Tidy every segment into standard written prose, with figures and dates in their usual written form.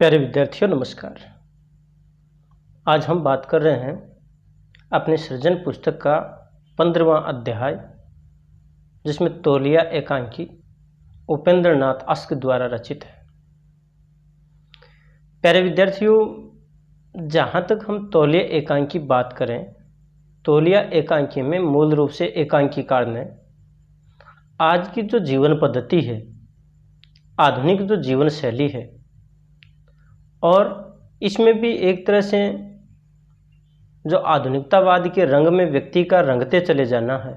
प्यारे विद्यार्थियों नमस्कार। आज हम बात कर रहे हैं अपने सृजन पुस्तक का 15वां अध्याय, जिसमें तौलिया एकांकी उपेंद्र नाथ अस्क द्वारा रचित है। प्यारे विद्यार्थियों, जहाँ तक हम तौलिया एकांकी बात करें, तौलिया एकांकी में मूल रूप से एकांकीकार ने आज की जो जीवन पद्धति है, आधुनिक जो जीवन शैली है, और इसमें भी एक तरह से जो आधुनिकतावाद के रंग में व्यक्ति का रंगते चले जाना है,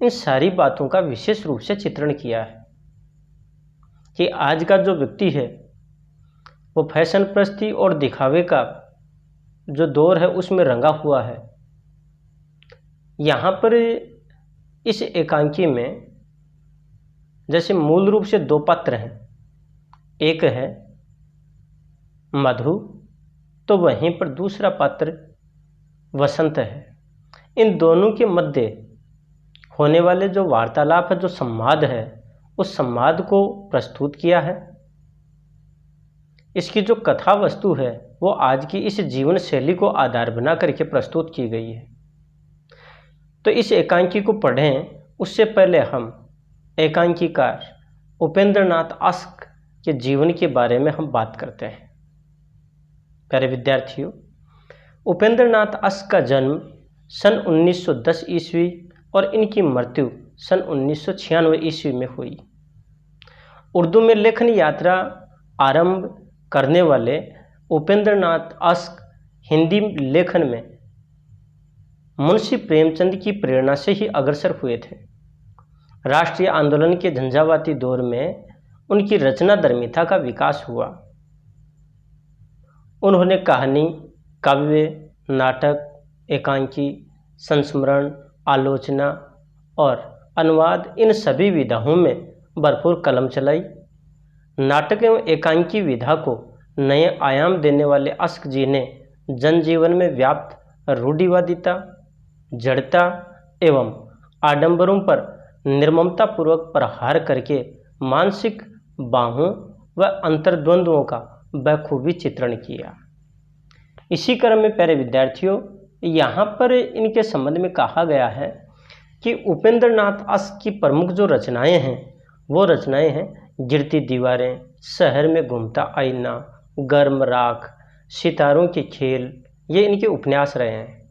इन सारी बातों का विशेष रूप से चित्रण किया है कि आज का जो व्यक्ति है वो फैशन प्रस्ती और दिखावे का जो दौर है उसमें रंगा हुआ है। यहाँ पर इस एकांकी में जैसे मूल रूप से दो पात्र हैं, एक है मधु, तो वहीं पर दूसरा पात्र वसंत है। इन दोनों के मध्य होने वाले जो वार्तालाप है, जो संवाद है, उस संवाद को प्रस्तुत किया है। इसकी जो कथा वस्तु है वो आज की इस जीवन शैली को आधार बना करके प्रस्तुत की गई है। तो इस एकांकी को पढ़ें उससे पहले हम एकांकीकार उपेंद्र नाथ अस्क के जीवन के बारे में हम बात करते हैं। प्यारे विद्यार्थियों, उपेंद्र नाथ अस्क का जन्म सन 1910 ईस्वी और इनकी मृत्यु सन 1996 ईस्वी में हुई। उर्दू में लेखन यात्रा आरंभ करने वाले उपेंद्र नाथ अस्क हिंदी लेखन में मुंशी प्रेमचंद की प्रेरणा से ही अग्रसर हुए थे। राष्ट्रीय आंदोलन के झंझावाती दौर में उनकी रचना धर्मिता का विकास हुआ। उन्होंने कहानी, काव्य, नाटक, एकांकी, संस्मरण, आलोचना और अनुवाद, इन सभी विधाओं में भरपूर कलम चलाई। नाटक एवं एकांकी विधा को नए आयाम देने वाले अस्क जी ने जनजीवन में व्याप्त रूढ़िवादिता, जड़ता एवं आडंबरों पर निर्ममतापूर्वक प्रहार करके मानसिक बाहों व अंतर्द्वंद्वों का बखूबी चित्रण किया। इसी क्रम में प्यारे विद्यार्थियों, यहाँ पर इनके संबंध में कहा गया है कि उपेंद्र नाथ अस्क की प्रमुख जो रचनाएं हैं वो रचनाएं हैं गिरती दीवारें, शहर में घूमता आईना, गर्म राख, सितारों के खेल, ये इनके उपन्यास रहे हैं।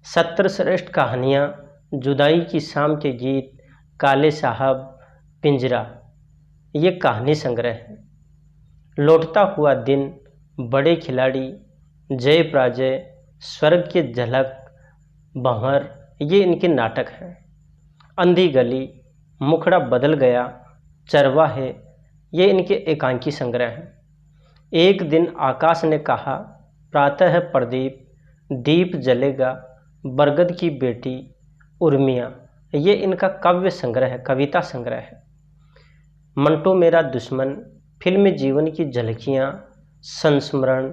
सत्तर श्रेष्ठ कहानियाँ, जुदाई की शाम के गीत, काले साहब, पिंजरा, ये कहानी संग्रह है। लौटता हुआ दिन, बड़े खिलाड़ी, जय पराजय, स्वर्ग की झलक, भंवर, ये इनके नाटक हैं। अंधी गली, मुखड़ा बदल गया, चरवाहे, ये इनके एकांकी संग्रह हैं। एक दिन आकाश ने कहा, प्रातः है प्रदीप, दीप जलेगा, बरगद की बेटी, उर्मियाँ, ये इनका काव्य संग्रह है, कविता संग्रह है। मंटो मेरा दुश्मन, फिल्मी जीवन की झलकियाँ, संस्मरण,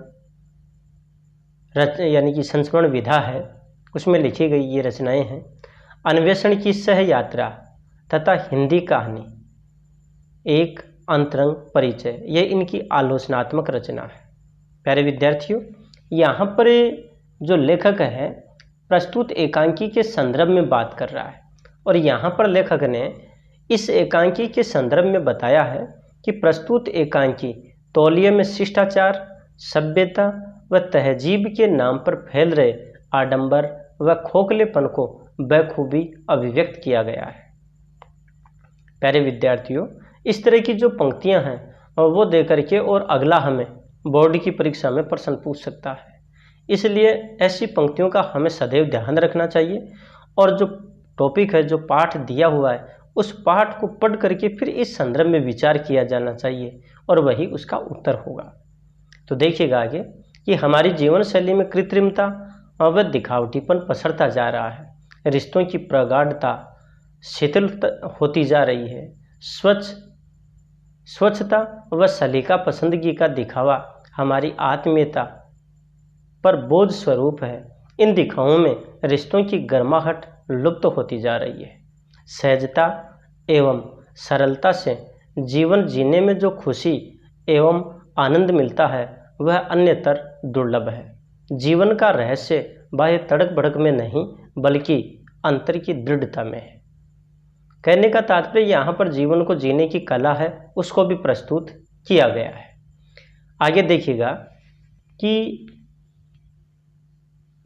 यानी कि संस्मरण विधा है, उसमें लिखी गई ये रचनाएं हैं। अन्वेषण की सह यात्रा तथा हिंदी कहानी, एक अंतरंग परिचय, ये इनकी आलोचनात्मक रचना है। प्यारे विद्यार्थियों, यहाँ पर जो लेखक है प्रस्तुत एकांकी के संदर्भ में बात कर रहा है, और यहाँ पर लेखक ने इस एकांकी के संदर्भ में बताया है कि प्रस्तुत एकांकी तौलिये में शिष्टाचार, सभ्यता व तहजीब के नाम पर फैल रहे आडंबर व खोखलेपन को बखूबी अभिव्यक्त किया गया है। प्यारे विद्यार्थियों, इस तरह की जो पंक्तियां हैं वो दे करके और अगला हमें बोर्ड की परीक्षा में प्रश्न पूछ सकता है। इसलिए ऐसी पंक्तियों का हमें सदैव ध्यान रखना चाहिए, और जो टॉपिक है, जो पाठ दिया हुआ है, उस पाठ को पढ़ करके फिर इस संदर्भ में विचार किया जाना चाहिए, और वही उसका उत्तर होगा। तो देखिएगा आगे कि हमारी जीवन शैली में कृत्रिमता व दिखावटीपन पसरता जा रहा है। रिश्तों की प्रगाढ़ता शिथिल होती जा रही है। स्वच्छता व सलीका पसंदगी का दिखावा हमारी आत्मीयता पर बोझ स्वरूप है। इन दिखावों में रिश्तों की गर्माहट लुप्त होती जा रही है। सहजता एवं सरलता से जीवन जीने में जो खुशी एवं आनंद मिलता है वह अन्यतर दुर्लभ है। जीवन का रहस्य बाह्य तड़क भड़क में नहीं बल्कि अंतर की दृढ़ता में है। कहने का तात्पर्य यहाँ पर जीवन को जीने की कला है, उसको भी प्रस्तुत किया गया है। आगे देखिएगा कि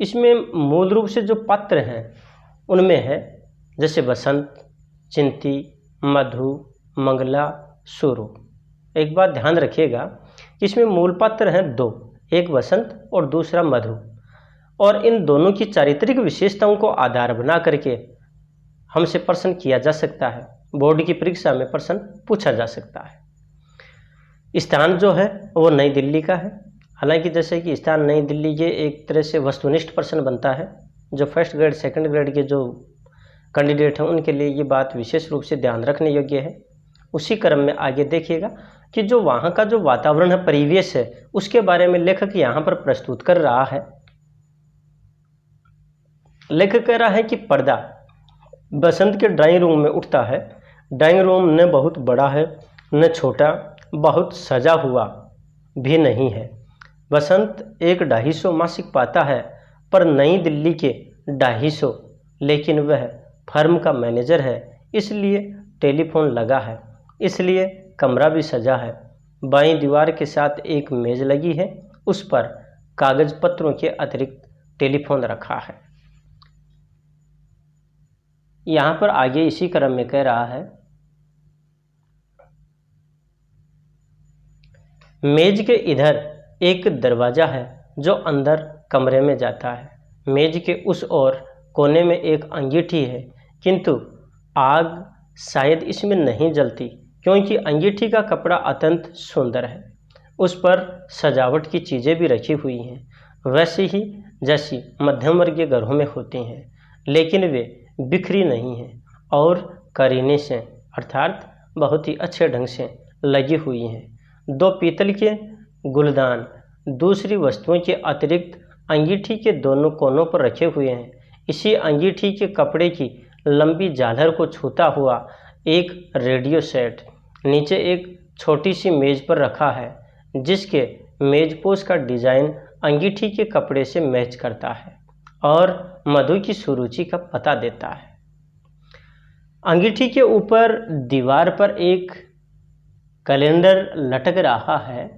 इसमें मूल रूप से जो पात्र हैं उनमें है जैसे बसंत, चिंती, मधु, मंगला, सुरु। एक बात ध्यान रखिएगा कि इसमें मूल पात्र हैं दो, एक बसंत और दूसरा मधु, और इन दोनों की चारित्रिक विशेषताओं को आधार बना करके हमसे प्रश्न किया जा सकता है, बोर्ड की परीक्षा में प्रश्न पूछा जा सकता है। स्थान जो है वो नई दिल्ली का है। हालांकि जैसे कि स्थान नई दिल्ली ये एक तरह से वस्तुनिष्ठ प्रश्न बनता है, जो फर्स्ट ग्रेड सेकंड ग्रेड के जो कैंडिडेट हैं उनके लिए ये बात विशेष रूप से ध्यान रखने योग्य है। उसी क्रम में आगे देखिएगा कि जो वहाँ का जो वातावरण है, परिवेश है, उसके बारे में लेखक यहाँ पर प्रस्तुत कर रहा है। लेखक कह रहा है कि पर्दा बसंत के ड्राइंग रूम में उठता है। ड्राइंग रूम न बहुत बड़ा है न छोटा, बहुत सजा हुआ भी नहीं है। बसंत एक 250 मासिक पाता है, पर नई दिल्ली के 250, लेकिन वह फर्म का मैनेजर है, इसलिए टेलीफोन लगा है, इसलिए कमरा भी सजा है। बाईं दीवार के साथ एक मेज लगी है, उस पर कागज पत्रों के अतिरिक्त टेलीफोन रखा है। यहाँ पर आगे इसी क्रम में कह रहा है, मेज के इधर एक दरवाजा है जो अंदर कमरे में जाता है। मेज के उस ओर कोने में एक अंगीठी है, किंतु आग शायद इसमें नहीं जलती, क्योंकि अंगीठी का कपड़ा अत्यंत सुंदर है। उस पर सजावट की चीज़ें भी रखी हुई हैं, वैसे ही जैसी मध्यम वर्गीय घरों में होती हैं, लेकिन वे बिखरी नहीं हैं और करीने से अर्थात बहुत ही अच्छे ढंग से लगी हुई हैं। 2 पीतल के गुलदान दूसरी वस्तुओं के अतिरिक्त अंगीठी के दोनों कोनों पर रखे हुए हैं। इसी अंगीठी के कपड़े की लंबी झालर को छूता हुआ एक रेडियो सेट नीचे एक छोटी सी मेज पर रखा है, जिसके मेजपोश का डिजाइन अंगीठी के कपड़े से मैच करता है और मधु की सुरुचि का पता देता है। अंगीठी के ऊपर दीवार पर एक कैलेंडर लटक रहा है,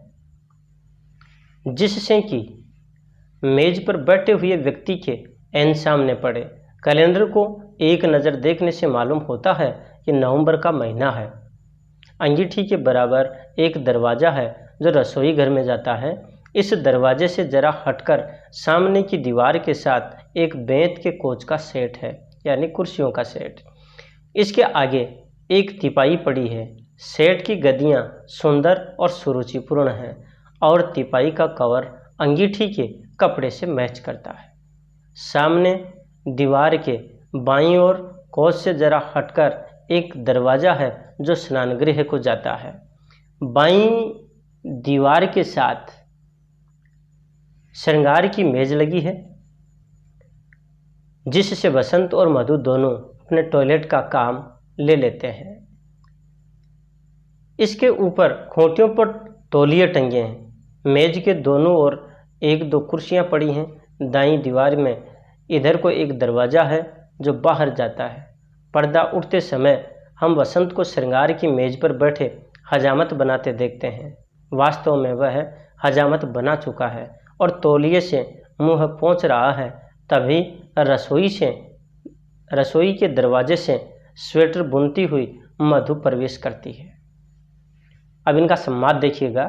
जिससे कि मेज पर बैठे हुए व्यक्ति के ऐन सामने पड़े। कैलेंडर को एक नज़र देखने से मालूम होता है कि नवंबर का महीना है। अंगीठी के बराबर एक दरवाज़ा है जो रसोई घर में जाता है। इस दरवाजे से जरा हटकर सामने की दीवार के साथ एक बेंत के कोच का सेट है, यानी कुर्सियों का सेट। इसके आगे एक तिपाई पड़ी है। सेट की गद्दियाँ सुंदर और सुरुचिपूर्ण हैं और तिपाई का कवर अंगीठी के कपड़े से मैच करता है। सामने दीवार के बाईं ओर कोच से जरा हटकर एक दरवाज़ा है जो स्नान गृह को जाता है। बाईं दीवार के साथ श्रृंगार की मेज लगी है, जिससे बसंत और मधु दोनों अपने टॉयलेट का काम ले लेते हैं। इसके ऊपर खूंटियों पर तौलिए टंगे हैं। मेज के दोनों ओर 1-2 कुर्सियां पड़ी हैं। दाईं दीवार में इधर को एक दरवाज़ा है जो बाहर जाता है। पर्दा उठते समय हम बसंत को श्रृंगार की मेज पर बैठे हजामत बनाते देखते हैं। वास्तव में वह हजामत बना चुका है और तौलिए से मुंह पोंछ रहा है। तभी रसोई के दरवाजे से स्वेटर बुनती हुई मधु प्रवेश करती है। अब इनका संवाद देखिएगा।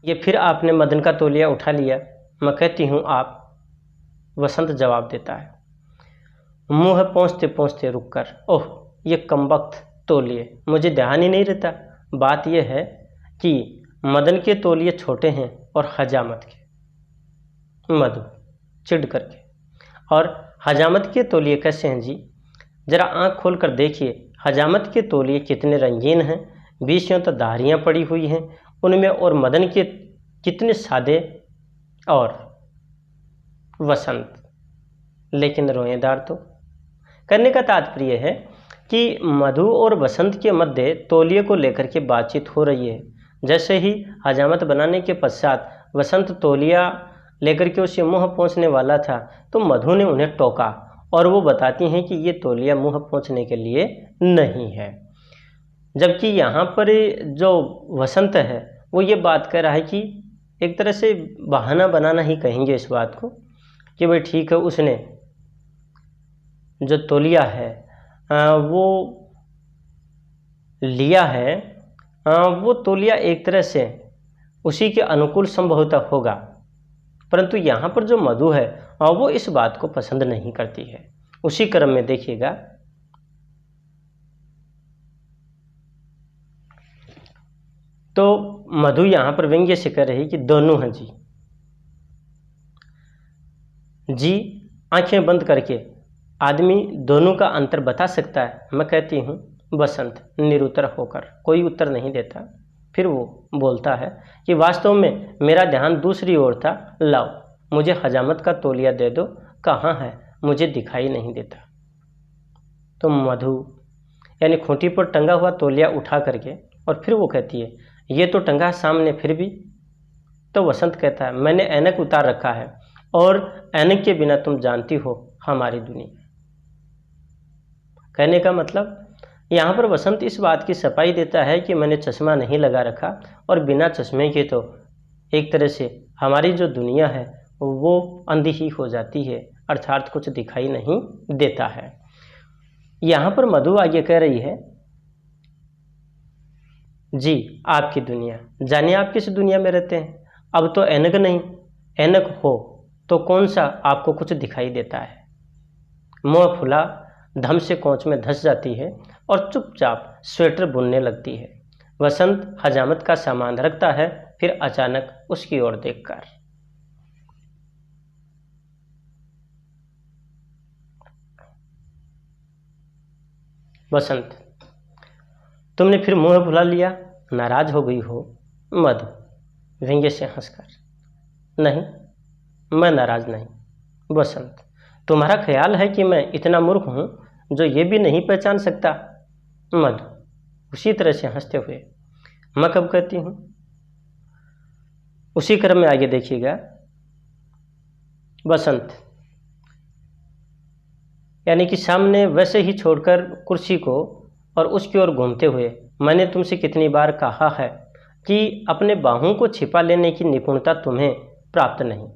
ये फिर आपने मदन का तौलिया उठा लिया, मैं कहती हूँ आप। वसंत जवाब देता है, मुंह पहुँचते पहुँचते रुककर, ओह ये कमबख्त तौलिए, मुझे ध्यान ही नहीं रहता। बात यह है कि मदन के तौलिए छोटे हैं और हजामत के। मधु चिढ़ करके, और हजामत के तौलिए कैसे हैं जी? जरा आंख खोल कर देखिए, हजामत के तौलिए कितने रंगीन हैं, बीच में तो धारियाँ पड़ी हुई हैं उनमें, और मदन के कितने सादे और वसंत लेकिन रोएदार। तो करने का तात्पर्य है कि मधु और वसंत के मध्य तौलिए को लेकर के बातचीत हो रही है। जैसे ही हजामत बनाने के पश्चात वसंत तौलिया लेकर के उसे मुंह पोंछने वाला था तो मधु ने उन्हें टोका और वो बताती हैं कि ये तौलिया मुंह पोंछने के लिए नहीं है। जबकि यहाँ पर जो वसंत है वो ये बात कह रहा है कि एक तरह से बहाना बनाना ही कहेंगे इस बात को कि भाई ठीक है, उसने जो तौलिया है वो लिया है, वो तौलिया एक तरह से उसी के अनुकूल संभवतः होगा, परंतु यहाँ पर जो मधु है वो इस बात को पसंद नहीं करती है। उसी क्रम में देखिएगा, तो मधु यहाँ पर व्यंग्य से कह रही कि दोनों हैं जी आंखें बंद करके आदमी दोनों का अंतर बता सकता है। मैं कहती हूँ बसंत निरुत्तर होकर, कोई उत्तर नहीं देता। फिर वो बोलता है कि वास्तव में मेरा ध्यान दूसरी ओर था, लाओ मुझे हजामत का तौलिया दे दो, कहाँ है, मुझे दिखाई नहीं देता। तो मधु यानी खूंटी पर टंगा हुआ तौलिया उठा करके और फिर वो कहती है ये तो टंगा सामने, फिर भी। तो वसंत कहता है मैंने ऐनक उतार रखा है और ऐनक के बिना तुम जानती हो हमारी दुनिया। कहने का मतलब यहाँ पर वसंत इस बात की सफाई देता है कि मैंने चश्मा नहीं लगा रखा और बिना चश्मे के तो एक तरह से हमारी जो दुनिया है वो अंधी ही हो जाती है, अर्थात कुछ दिखाई नहीं देता है। यहाँ पर मधु आगे कह रही है जी आपकी दुनिया, जानिए आप किस दुनिया में रहते हैं। अब तो ऐनक नहीं, ऐनक हो तो कौन सा आपको कुछ दिखाई देता है। मुँह फुला धम से कोंच में धंस जाती है और चुपचाप स्वेटर बुनने लगती है। वसंत हजामत का सामान रखता है, फिर अचानक उसकी ओर देखकर वसंत तुमने फिर मुंह फुला लिया, नाराज हो गई हो। मधु व्यंग्य से हंसकर नहीं, मैं नाराज नहीं। वसंत तुम्हारा ख्याल है कि मैं इतना मूर्ख हूं जो ये भी नहीं पहचान सकता। मधु उसी तरह से हंसते हुए मैं कब कहती हूं। उसी क्रम में आगे देखिएगा, वसंत यानी कि सामने वैसे ही छोड़कर कुर्सी को और उसकी ओर घूमते हुए, मैंने तुमसे कितनी बार कहा है कि अपने बाहों को छिपा लेने की निपुणता तुम्हें प्राप्त नहीं।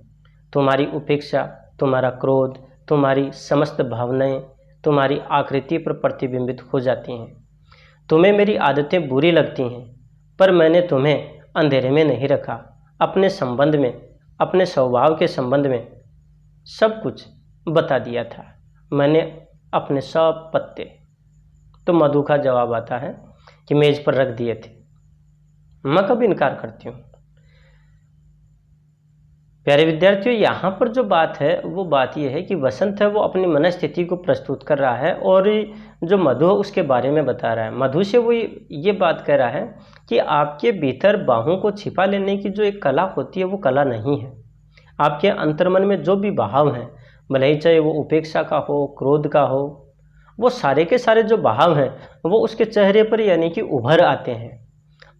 तुम्हारी उपेक्षा, तुम्हारा क्रोध, तुम्हारी समस्त भावनाएं तुम्हारी आकृति पर प्रतिबिंबित हो जाती हैं। तुम्हें मेरी आदतें बुरी लगती हैं, पर मैंने तुम्हें अंधेरे में नहीं रखा। अपने संबंध में, अपने स्वभाव के संबंध में सब कुछ बता दिया था मैंने, अपने सब पत्ते। तो मधु का जवाब आता है कि मेज पर रख दिए थे। मैं कब इनकार करती हूँ। प्यारे विद्यार्थियों, यहाँ पर जो बात है वो बात यह है कि वसंत है वो अपनी मनस्थिति को प्रस्तुत कर रहा है और जो मधु है उसके बारे में बता रहा है। मधु से वो ये बात कह रहा है कि आपके भीतर बाहों को छिपा लेने की जो एक कला होती है वो कला नहीं है। आपके अंतर्मन में जो भी भाव हैं, भले ही चाहे वो उपेक्षा का हो, क्रोध का हो, वो सारे के सारे जो भाव हैं वो उसके चेहरे पर यानी कि उभर आते हैं।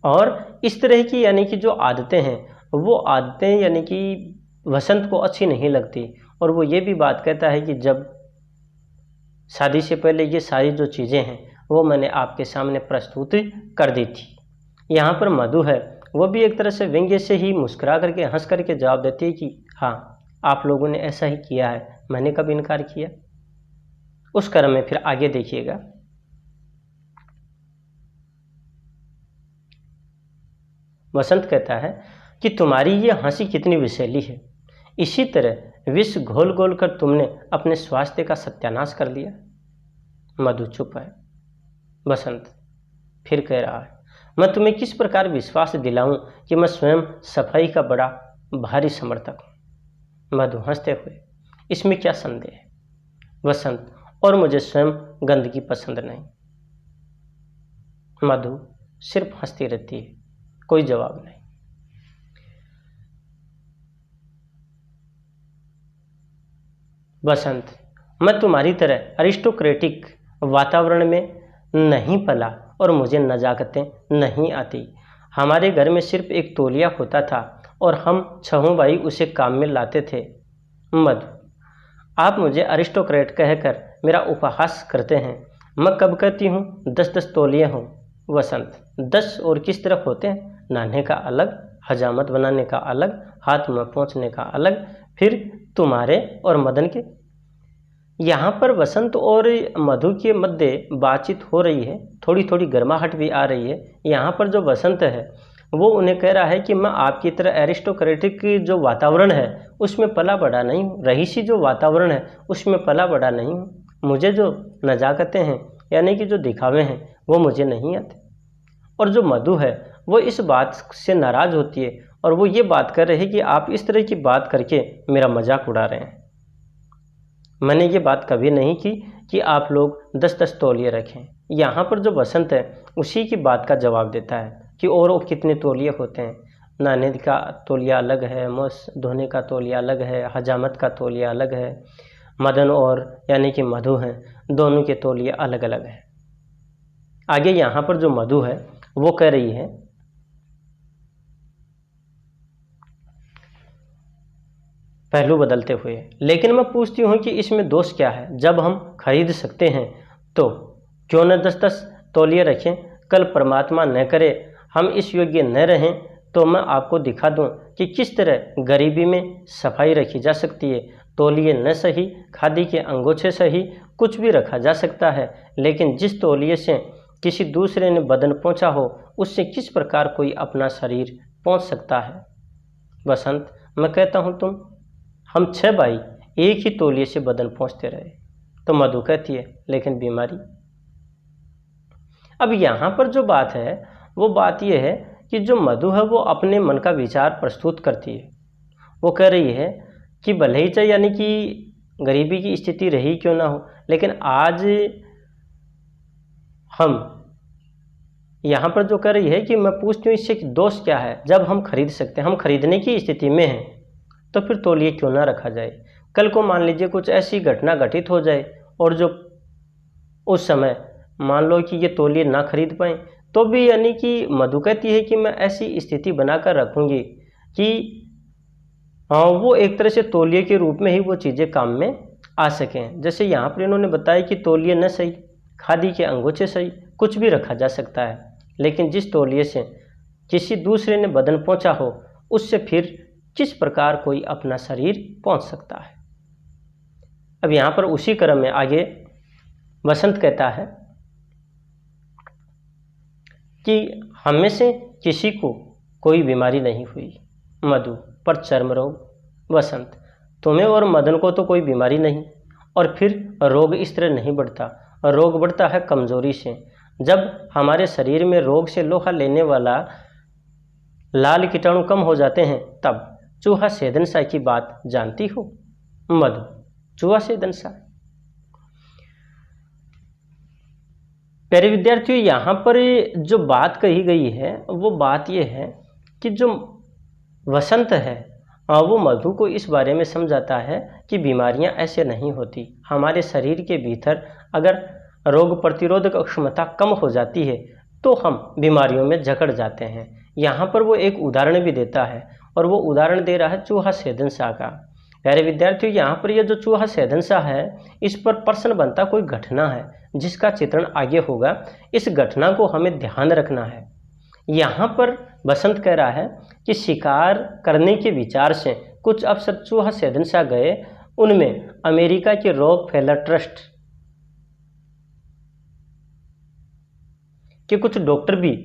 और इस तरह की यानी कि जो आदतें हैं वो आदतें यानी कि वसंत को अच्छी नहीं लगती। और वो ये भी बात कहता है कि जब शादी से पहले ये सारी जो चीज़ें हैं वो मैंने आपके सामने प्रस्तुत कर दी थी। यहाँ पर मधु है वो भी एक तरह से व्यंग्य से ही मुस्कुरा करके हंस करके जवाब देती है कि हाँ आप लोगों ने ऐसा ही किया है, मैंने कब इनकार किया। उस क्रम में फिर आगे देखिएगा, वसंत कहता है कि तुम्हारी ये हंसी कितनी विषैली है। इसी तरह विष घोल घोल कर तुमने अपने स्वास्थ्य का सत्यानाश कर लिया। मधु चुप है। वसंत फिर कह रहा है मैं तुम्हें किस प्रकार विश्वास दिलाऊं कि मैं स्वयं सफाई का बड़ा भारी समर्थक हूं। मधु हंसते हुए इसमें क्या संदेह है वसंत, और मुझे स्वयं गंदगी पसंद नहीं। मधु सिर्फ हंसती रहती है, कोई जवाब नहीं। वसंत मैं तुम्हारी तरह अरिस्टोक्रेटिक वातावरण में नहीं पला और मुझे नजाकतें नहीं आती। हमारे घर में सिर्फ एक तौलिया होता था और हम 6 भाई उसे काम में लाते थे। मधु, आप मुझे अरिस्टोक्रेट कहकर मेरा उपहास करते हैं। मैं कब कहती हूँ 10-10 तौलिए हों? वसंत, 10 और किस तरह होते हैं? नाने का अलग, हजामत बनाने का अलग, हाथ में पहुँचने का अलग, फिर तुम्हारे और मदन के। यहाँ पर वसंत और मधु के मध्य बातचीत हो रही है, थोड़ी थोड़ी गर्माहट भी आ रही है। यहाँ पर जो वसंत है वो उन्हें कह रहा है कि मैं आपकी तरह एरिस्टोक्रेटिक जो वातावरण है उसमें पला बड़ा नहीं हूँ, रईसी जो वातावरण है उसमें पला बड़ा नहीं हूँ। मुझे जो नजाकतें हैं यानी कि जो दिखावे हैं वो मुझे नहीं आते। और जो मधु है वो इस बात से नाराज़ होती है और वो ये बात कर रही है कि आप इस तरह की बात करके मेरा मजाक उड़ा रहे हैं। मैंने ये बात कभी नहीं की कि आप लोग 10-10 तौलिए रखें। यहाँ पर जो वसंत है उसी की बात का जवाब देता है कि और कितने तौलिए होते हैं। नाने का तौलिया अलग है, मोस धोने का तौलिया अलग है, हजामत का तौलिया अलग है, मदन और यानी कि मधु हैं, दोनों के तौलिए अलग अलग हैं। आगे यहाँ पर जो मधु है वो कह रही है, पहलू बदलते हुए, लेकिन मैं पूछती हूँ कि इसमें दोष क्या है? जब हम खरीद सकते हैं तो क्यों न 10-10 तौलिए रखें? कल परमात्मा न करे हम इस योग्य न रहें तो मैं आपको दिखा दूं कि किस तरह गरीबी में सफाई रखी जा सकती है। तौलिए न सही, खादी के अंगोछे सही, कुछ भी रखा जा सकता है, लेकिन जिस तौलिए से किसी दूसरे ने बदन पहुँचा हो उससे किस प्रकार कोई अपना शरीर पहुँच सकता है? वसंत, मैं कहता हूँ हम 6 भाई एक ही तौलिए से बदन पहुँचते रहे। तो मधु कहती है लेकिन बीमारी। अब यहाँ पर जो बात है वो बात ये है कि जो मधु है वो अपने मन का विचार प्रस्तुत करती है। वो कह रही है कि भले ही चाहे यानी कि गरीबी की स्थिति रही क्यों ना हो, लेकिन आज हम यहाँ पर जो कह रही है कि मैं पूछती हूँ इससे दोष क्या है? जब हम खरीद सकते हैं, हम खरीदने की स्थिति में हैं, तो फिर तौलिए क्यों ना रखा जाए? कल को मान लीजिए कुछ ऐसी घटना घटित हो जाए और जो उस समय मान लो कि ये तौलिए ना खरीद पाए, तो भी यानी कि मधु कहती है कि मैं ऐसी स्थिति बनाकर रखूँगी कि वो एक तरह से तौलिए के रूप में ही वो चीज़ें काम में आ सकें। जैसे यहाँ पर इन्होंने बताया कि तौलिए न सही, खादी के अंगोछे सही, कुछ भी रखा जा सकता है, लेकिन जिस तौलिए से किसी दूसरे ने बदन पहुँचा हो उससे फिर किस प्रकार कोई अपना शरीर पहुँच सकता है। अब यहाँ पर उसी क्रम में आगे वसंत कहता है कि हमें से किसी को कोई बीमारी नहीं हुई। मधु, पर चर्म रोग। वसंत, तुम्हें और मदन को तो कोई बीमारी नहीं, और फिर रोग इस तरह नहीं बढ़ता। रोग बढ़ता है कमजोरी से। जब हमारे शरीर में रोग से लोहा लेने वाला लाल कीटाणु कम हो जाते हैं तब। चूहा सेदनसा की बात जानती हो? मधु, चूहा सेदनसा। प्यारे विद्यार्थियों, यहाँ पर जो बात कही गई है वो बात ये है कि जो वसंत है वो मधु को इस बारे में समझाता है कि बीमारियां ऐसे नहीं होती। हमारे शरीर के भीतर अगर रोग प्रतिरोधक क्षमता कम हो जाती है तो हम बीमारियों में जकड़ जाते हैं। यहाँ पर वो एक उदाहरण भी देता है और वो उदाहरण दे रहा है चूहा सेदनसा का। प्यारे विद्यार्थियों, यहाँ पर ये जो चूहा सेदनसा है इस पर प्रश्न बनता कोई घटना है जिसका चित्रण आगे होगा। इस घटना को हमें ध्यान रखना है। यहाँ पर बसंत कह रहा है कि शिकार करने के विचार से कुछ अफसर चूहा सेदनसा गए। उनमें अमेरिका के रॉकफेलर ट्रस्ट के कुछ डॉक्टर भी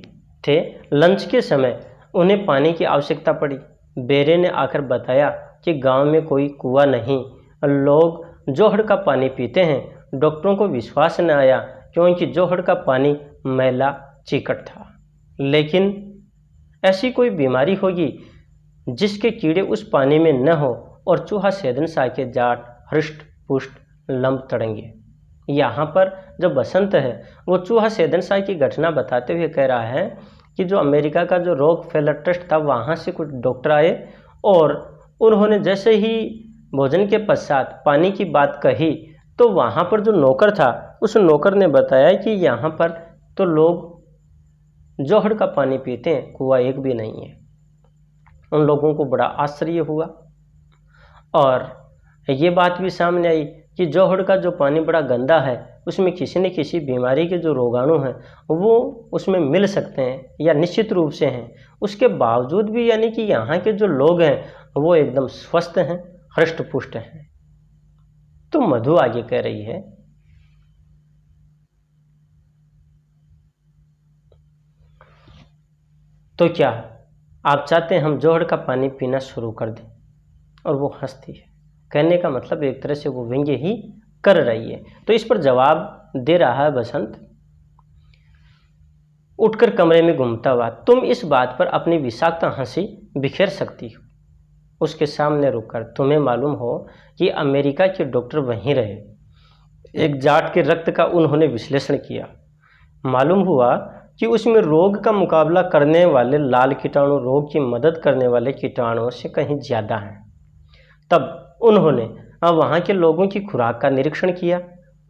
थे। लंच के समय उन्हें पानी की आवश्यकता पड़ी। बेरे ने आकर बताया कि गांव में कोई कुआं नहीं, लोग जोहड़ का पानी पीते हैं। डॉक्टरों को विश्वास न आया क्योंकि जोहड़ का पानी मैला चिकट था। लेकिन ऐसी कोई बीमारी होगी जिसके कीड़े उस पानी में न हो और चूहा सेदनसा के जाट हृष्ट पुष्ट लंब तड़ेंगे। यहाँ पर जो बसंत है वो चूहा सेदनसा की घटना बताते हुए कह रहा है कि जो अमेरिका का जो रॉकफेलर ट्रस्ट था वहाँ से कुछ डॉक्टर आए और उन्होंने जैसे ही भोजन के पश्चात पानी की बात कही तो वहाँ पर जो नौकर था उस नौकर ने बताया कि यहाँ पर तो लोग जोहड़ का पानी पीते हैं, कुआं एक भी नहीं है। उन लोगों को बड़ा आश्चर्य हुआ और ये बात भी सामने आई कि जोहड़ का जो पानी बड़ा गंदा है, उसमें किसी न किसी बीमारी के जो रोगाणु हैं वो उसमें मिल सकते हैं या निश्चित रूप से हैं। उसके बावजूद भी यानी कि यहाँ के जो लोग हैं वो एकदम स्वस्थ हैं, हृष्ट पुष्ट हैं। तो मधु आगे कह रही है, तो क्या आप चाहते हैं हम जोहड़ का पानी पीना शुरू कर दें? और वो हंसती है। कहने का मतलब एक तरह से वो व्यंग्य ही कर रही है। तो इस पर जवाब दे रहा है बसंत, उठकर कमरे में घूमता हुआ, तुम इस बात पर अपनी विषाक्त हंसी बिखेर सकती हो। उसके सामने रुककर, तुम्हें मालूम हो कि अमेरिका के डॉक्टर वहीं रहे। एक जाट के रक्त का उन्होंने विश्लेषण किया। मालूम हुआ कि उसमें रोग का मुकाबला करने वाले लाल कीटाणु रोग की मदद करने वाले कीटाणुओं से कहीं ज़्यादा हैं। तब उन्होंने वहाँ के लोगों की खुराक का निरीक्षण किया।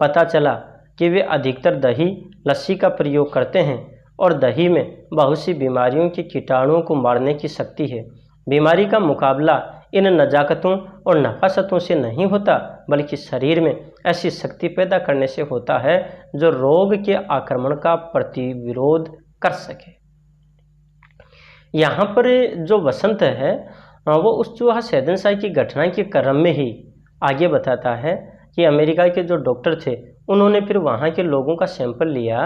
पता चला कि वे अधिकतर दही लस्सी का प्रयोग करते हैं और दही में बहुत सी बीमारियों के कीटाणुओं को मारने की शक्ति है। बीमारी का मुकाबला इन नजाकतों और नफासतों से नहीं होता, बल्कि शरीर में ऐसी शक्ति पैदा करने से होता है जो रोग के आक्रमण का प्रतिविरोध कर सके। यहाँ पर जो वसंत है वो उस चूहा सेदनशाही की घटना के क्रम में ही आगे बताता है कि अमेरिका के जो डॉक्टर थे उन्होंने फिर वहाँ के लोगों का सैंपल लिया,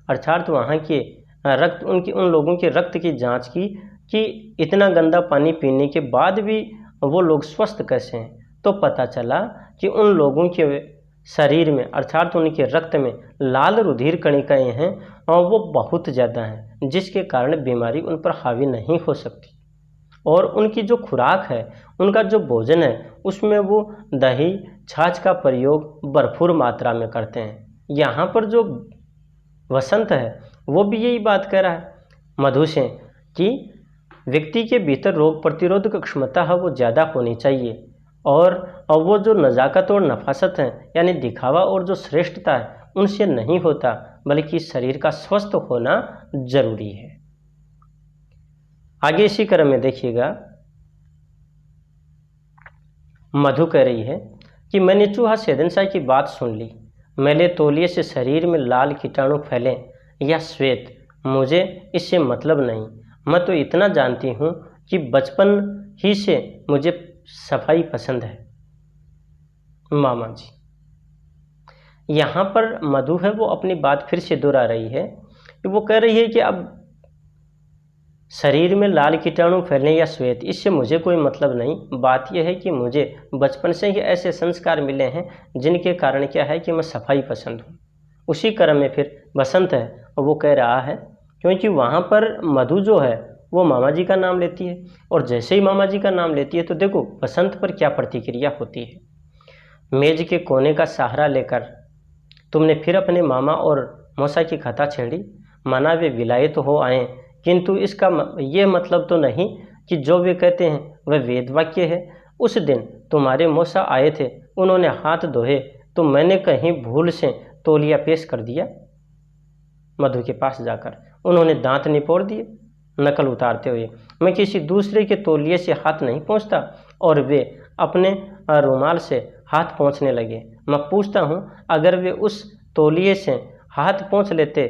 अर्थात वहाँ के रक्त उन लोगों के रक्त की जांच की कि इतना गंदा पानी पीने के बाद भी वो लोग स्वस्थ कैसे हैं। तो पता चला कि उन लोगों के शरीर में अर्थात उनके रक्त में लाल रुधिर कणिकाएँ हैं और वो बहुत ज़्यादा हैं, जिसके कारण बीमारी उन पर हावी नहीं हो सकती। और उनकी जो खुराक है, उनका जो भोजन है, उसमें वो दही छाछ का प्रयोग भरपूर मात्रा में करते हैं। यहाँ पर जो वसंत है वो भी यही बात कह रहा है मधु से कि व्यक्ति के भीतर रोग प्रतिरोधक क्षमता है वो ज़्यादा होनी चाहिए और वो जो नज़ाकत और नफासत है यानी दिखावा और जो श्रेष्ठता है उनसे नहीं होता, बल्कि शरीर का स्वस्थ होना जरूरी है। आगे इसी क्रम में देखिएगा, मधु कह रही है कि मैंने चूहा सेदनशाही की बात सुन ली। मैले तौलिए से शरीर में लाल कीटाणु फैले या श्वेत, मुझे इससे मतलब नहीं। मैं तो इतना जानती हूँ कि बचपन ही से मुझे सफाई पसंद है। मामा जी, यहाँ पर मधु है वो अपनी बात फिर से दोहरा रही है। वो कह रही है कि अब शरीर में लाल कीटाणु फैलने या श्वेत, इससे मुझे कोई मतलब नहीं। बात यह है कि मुझे बचपन से ही ऐसे संस्कार मिले हैं जिनके कारण क्या है कि मैं सफाई पसंद हूँ। उसी क्रम में फिर बसंत है वो कह रहा है, क्योंकि वहाँ पर मधु जो है वो मामा जी का नाम लेती है और जैसे ही मामा जी का नाम लेती है तो देखो बसंत पर क्या प्रतिक्रिया होती है। मेज के कोने का सहारा लेकर तुमने फिर अपने मामा और मौसा की कथा छेड़ी। माना वे विलायत हो आए, किंतु इसका ये मतलब तो नहीं कि जो वे कहते हैं वह वेद वाक्य है। उस दिन तुम्हारे मौसा आए थे, उन्होंने हाथ धोए तो मैंने कहीं भूल से तौलिया पेश कर दिया। मधु के पास जाकर उन्होंने दांत निपोड़ दिए नकल उतारते हुए। मैं किसी दूसरे के तौलिए से हाथ नहीं पोंछता, और वे अपने रुमाल से हाथ पोंछने लगे। मैं पूछता हूँ, अगर वे उस तौलिए से हाथ पोंछ लेते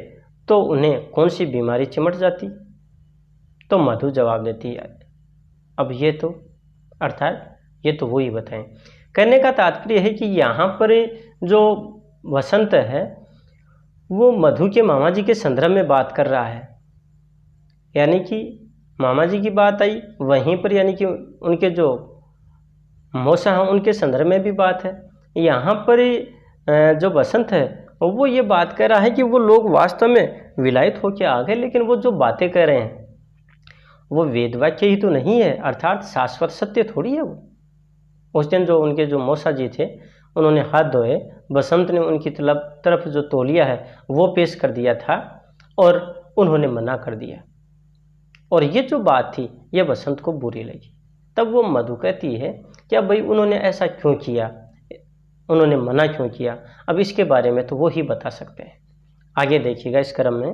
तो उन्हें कौन सी बीमारी चिमट जाती? तो मधु जवाब देती है, अब ये तो अर्थात ये तो वो ही बताएं। कहने का तात्पर्य है कि यहाँ पर जो वसंत है वो मधु के मामा जी के संदर्भ में बात कर रहा है, यानी कि मामा जी की बात आई वहीं पर, यानी कि उनके जो मौसा हैं उनके संदर्भ में भी बात है। यहाँ पर जो बसंत है वो ये बात कह रहा है कि वो लोग वास्तव में विलायत होकर आ गए, लेकिन वो जो बातें कह रहे हैं वो वेद वाक्य ही तो नहीं है, अर्थात शाश्वत सत्य थोड़ी है वो। उस दिन जो उनके जो मौसा जी थे उन्होंने हाथ धोए, बसंत ने उनकी तरफ जो तौलिया है वो पेश कर दिया था और उन्होंने मना कर दिया, और ये जो बात थी ये बसंत को बुरी लगी। तब वो मधु कहती है कि अब भाई उन्होंने ऐसा क्यों किया, उन्होंने मना क्यों किया? अब इसके बारे में तो वो ही बता सकते हैं। आगे देखिएगा इस क्रम में,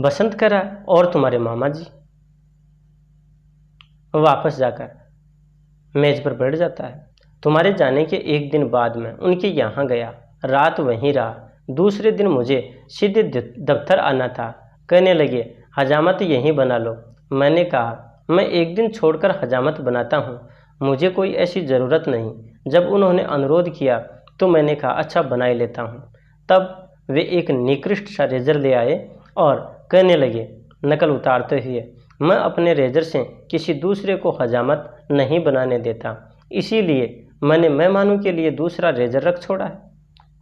बसंत कह रहा है और तुम्हारे मामा जी। वापस जाकर मेज पर बैठ जाता है। तुम्हारे जाने के एक दिन बाद मैं उनके यहाँ गया, रात वहीं रहा। दूसरे दिन मुझे सीधे दफ्तर आना था। कहने लगे हजामत यहीं बना लो। मैंने कहा मैं एक दिन छोड़कर हजामत बनाता हूँ, मुझे कोई ऐसी ज़रूरत नहीं। जब उन्होंने अनुरोध किया तो मैंने कहा अच्छा बना ही लेता हूँ। तब वे एक निकृष्ट सा रेजर ले आए और कहने लगे नकल उतारते हुए, मैं अपने रेजर से किसी दूसरे को हजामत नहीं बनाने देता, इसीलिए मैंने मेहमानों के लिए दूसरा रेजर रख छोड़ा है।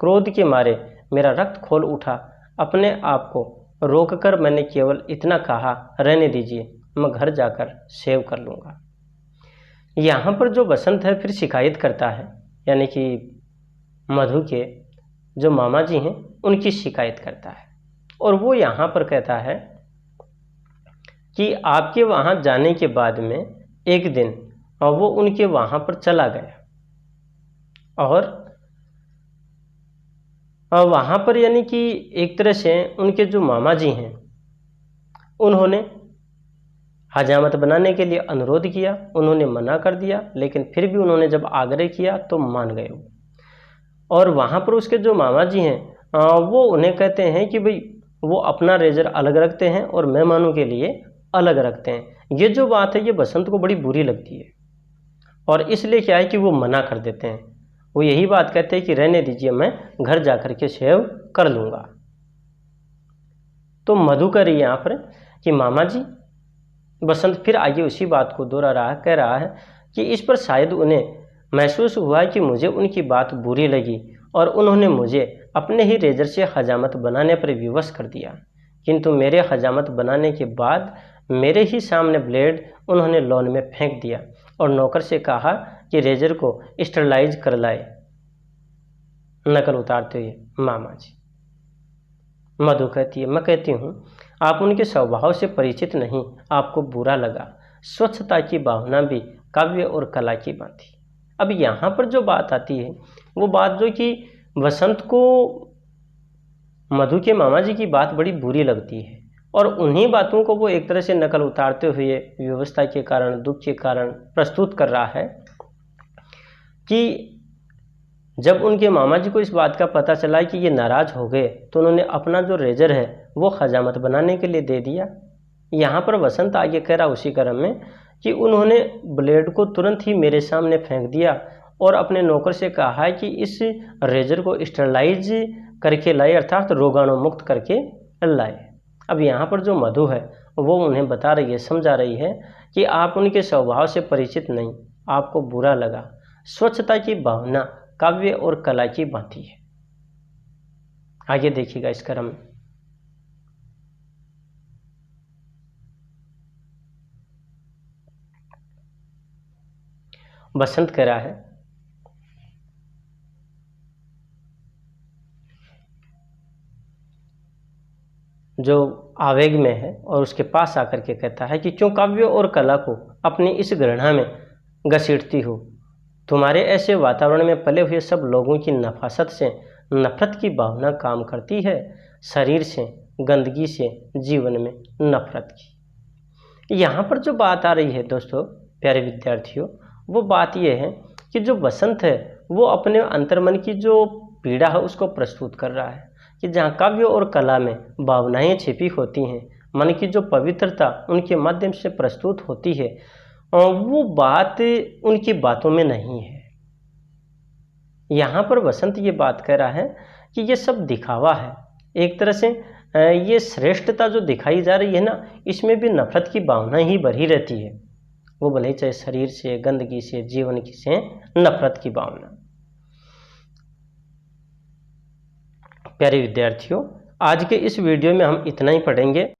क्रोध के मारे मेरा रक्त खोल उठा। अपने आप को रोककर मैंने केवल इतना कहा, रहने दीजिए, मैं घर जाकर सेव कर लूँगा। यहाँ पर जो बसंत है फिर शिकायत करता है, यानी कि मधु के जो मामा जी हैं उनकी शिकायत करता है। और वो यहाँ पर कहता है कि आपके वहाँ जाने के बाद में एक दिन वो उनके वहाँ पर चला गया और वहाँ पर यानी कि एक तरह से उनके जो मामा जी हैं उन्होंने हजामत बनाने के लिए अनुरोध किया, उन्होंने मना कर दिया, लेकिन फिर भी उन्होंने जब आग्रह किया तो मान गए। और वहाँ पर उसके जो मामा जी हैं वो उन्हें कहते हैं कि भाई वो अपना रेजर अलग रखते हैं और मेहमानों के लिए अलग रखते हैं। ये जो बात है ये बसंत को बड़ी बुरी लगती है और इसलिए क्या है कि वो मना कर देते हैं। वो यही बात कहते हैं कि रहने दीजिए, मैं घर जाकर के सेव कर लूँगा। तो मधु कह रही है यहाँ पर कि मामा जी, बसंत फिर आगे उसी बात को दोहरा रहा है, कह रहा है कि इस पर शायद उन्हें महसूस हुआ कि मुझे उनकी बात बुरी लगी और उन्होंने मुझे अपने ही रेजर से हजामत बनाने पर विवश कर दिया। किंतु मेरे हजामत बनाने के बाद मेरे ही सामने ब्लेड उन्होंने लॉन में फेंक दिया और नौकर से कहा कि रेजर को स्टरलाइज कर लाए। नकल उतारते हुए मामा जी। मधु कहती है मैं कहती हूँ आप उनके स्वभाव से परिचित नहीं, आपको बुरा लगा। स्वच्छता की भावना भी काव्य और कला की बात थी। अब यहाँ पर जो बात आती है वो बात जो कि वसंत को मधु के मामा जी की बात बड़ी बुरी लगती है और उन्हीं बातों को वो एक तरह से नकल उतारते हुए व्यवस्था के कारण, दुख के कारण प्रस्तुत कर रहा है कि जब उनके मामा जी को इस बात का पता चला कि ये नाराज़ हो गए तो उन्होंने अपना जो रेजर है वो हजामत बनाने के लिए दे दिया। यहाँ पर वसंत आगे कह रहा उसी क्रम में कि उन्होंने ब्लेड को तुरंत ही मेरे सामने फेंक दिया और अपने नौकर से कहा है कि इस रेजर को स्टरलाइज करके लाए, अर्थात रोगाणु मुक्त करके लाए। अब यहाँ पर जो मधु है वो उन्हें बता रही है, समझा रही है कि आप उनके स्वभाव से परिचित नहीं, आपको बुरा लगा। स्वच्छता की भावना काव्य और कला की भांति है। आगे देखिएगा इस क्रम में। बसंत कह रहा है जो आवेग में है और उसके पास आकर के कहता है कि क्यों काव्य और कला को अपनी इस घृणा में घसीटती हो। तुम्हारे ऐसे वातावरण में पले हुए सब लोगों की नफासत से नफरत की भावना काम करती है, शरीर से, गंदगी से, जीवन में नफरत की। यहाँ पर जो बात आ रही है दोस्तों, प्यारे विद्यार्थियों, वो बात यह है कि जो बसंत है वो अपने अंतर्मन की जो पीड़ा है उसको प्रस्तुत कर रहा है कि जहाँ काव्य और कला में भावनाएं छिपी होती हैं, मन की जो पवित्रता उनके माध्यम से प्रस्तुत होती है, वो बात उनकी बातों में नहीं है। यहाँ पर बसंत ये बात कह रहा है कि ये सब दिखावा है। एक तरह से ये श्रेष्ठता जो दिखाई जा रही है ना, इसमें भी नफरत की भावना ही भरी रहती है। वो भले चाहे शरीर से, गंदगी से, जीवन की से नफरत की भावना। प्यारे विद्यार्थियों, आज के इस वीडियो में हम इतना ही पढ़ेंगे।